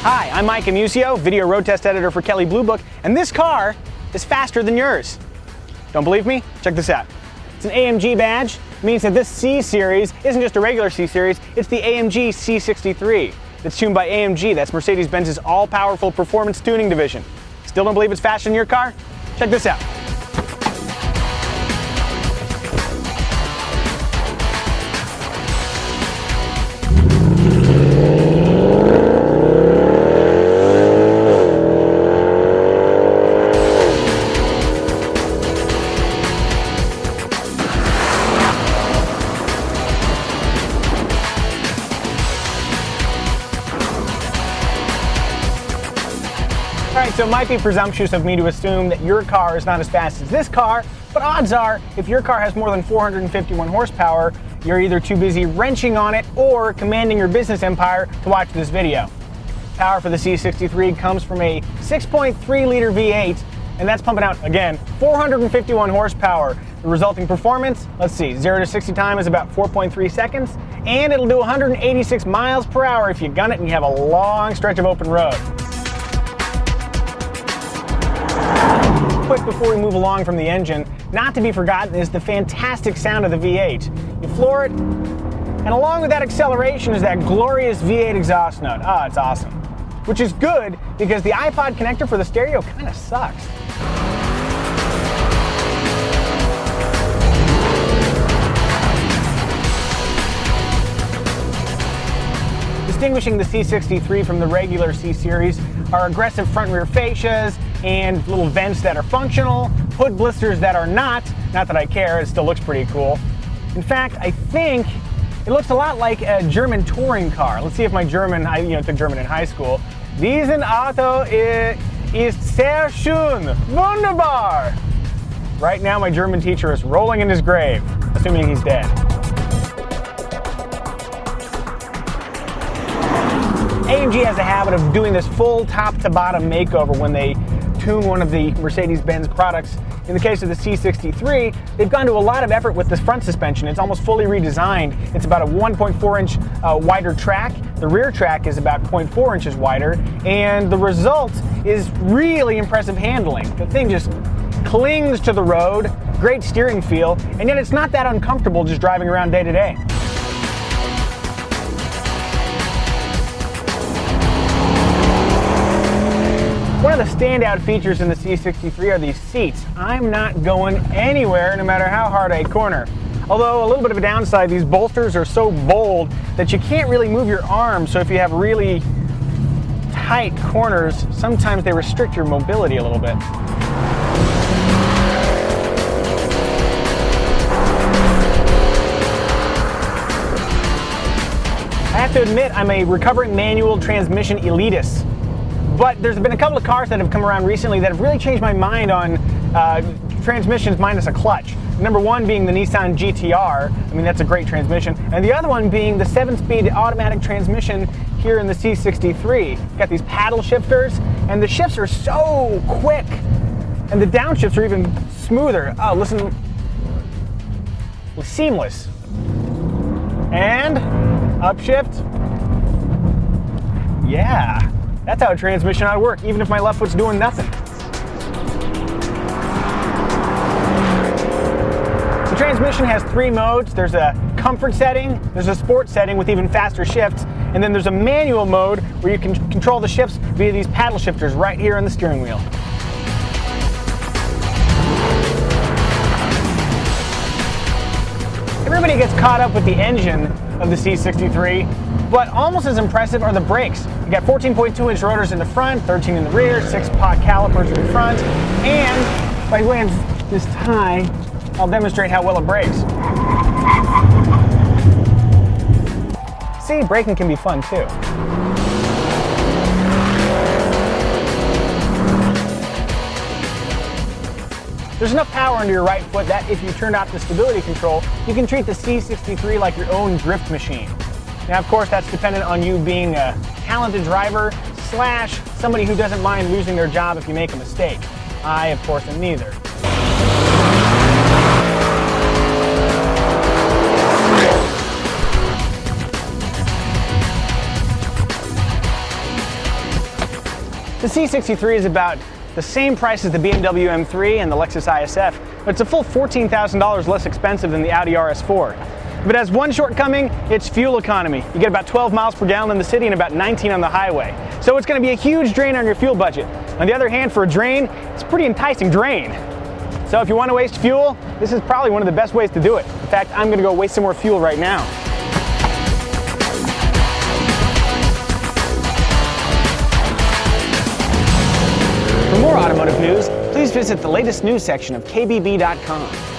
Hi, I'm Mike Amusio, video road test editor for Kelley Blue Book, and this car is faster than yours. Don't believe me? Check this out. It's an AMG badge. It means that this C Series isn't just a regular C Series, it's the AMG C63. That's tuned by AMG, that's Mercedes-Benz's all-powerful performance tuning division. Still don't believe it's faster than your car? Check this out. Alright, so it might be presumptuous of me to assume that your car is not as fast as this car, but odds are, if your car has more than 451 horsepower, you're either too busy wrenching on it or commanding your business empire to watch this video. Power for the C63 comes from a 6.3 liter V8, and that's pumping out, again, 451 horsepower. The resulting performance, let's see, 0 to 60 time is about 4.3 seconds, and it'll do 186 miles per hour if you gun it and you have a long stretch of open road. Quick before we move along from the engine, not to be forgotten is the fantastic sound of the V8. You floor it, and along with that acceleration is that glorious V8 exhaust note. Oh, it's awesome. Which is good because the iPod connector for the stereo kind of sucks. Distinguishing the C63 from the regular C Series are aggressive front rear fascias and little vents that are functional, hood blisters that are not that I care, it still looks pretty cool. In fact, I think it looks a lot like a German touring car. Let's see if my German, I took German in high school. Diesen Auto ist sehr schön, wunderbar. Right now my German teacher is rolling in his grave, assuming he's dead. AMG has a habit of doing this full top-to-bottom makeover when they tune one of the Mercedes-Benz products. In the case of the C63, they've gone to a lot of effort with this front suspension. It's almost fully redesigned. It's about a 1.4 inch wider track. The rear track is about 0.4 inches wider, and the result is really impressive handling. The thing just clings to the road, great steering feel, and yet it's not that uncomfortable just driving around day to day. One of the standout features in the C63 are these seats. I'm not going anywhere no matter how hard I corner. Although a little bit of a downside, these bolsters are so bold that you can't really move your arms, so if you have really tight corners, sometimes they restrict your mobility a little bit. I have to admit, I'm a recovering manual transmission elitist. But there's been a couple of cars that have come around recently that have really changed my mind on transmissions minus a clutch. Number one being the Nissan GT-R. I mean, that's a great transmission. And the other one being the 7-speed automatic transmission here in the C63. Got these paddle shifters, and the shifts are so quick. And the downshifts are even smoother. Oh, listen. Seamless. And upshift. Yeah. That's how a transmission ought to work, even if my left foot's doing nothing. The transmission has 3 modes. There's a comfort setting, there's a sport setting with even faster shifts, and then there's a manual mode where you can control the shifts via these paddle shifters right here on the steering wheel. Everybody gets caught up with the engine of the C63, but almost as impressive are the brakes. You got 14.2 inch rotors in the front, 13 in the rear, 6-pot calipers in the front, and by way of this tie, I'll demonstrate how well it brakes. See, braking can be fun too. There's enough power under your right foot that if you turned off the stability control, you can treat the C63 like your own drift machine. Now, of course, that's dependent on you being a talented driver / somebody who doesn't mind losing their job if you make a mistake. I, of course, am neither. The C63 is about the same price as the BMW M3 and the Lexus ISF, but it's a full $14,000 less expensive than the Audi RS4. If it has one shortcoming, it's fuel economy. You get about 12 miles per gallon in the city and about 19 on the highway. So it's going to be a huge drain on your fuel budget. On the other hand, for a drain, it's a pretty enticing drain. So if you want to waste fuel, this is probably one of the best ways to do it. In fact, I'm going to go waste some more fuel right now. For more automotive news, please visit the latest news section of KBB.com.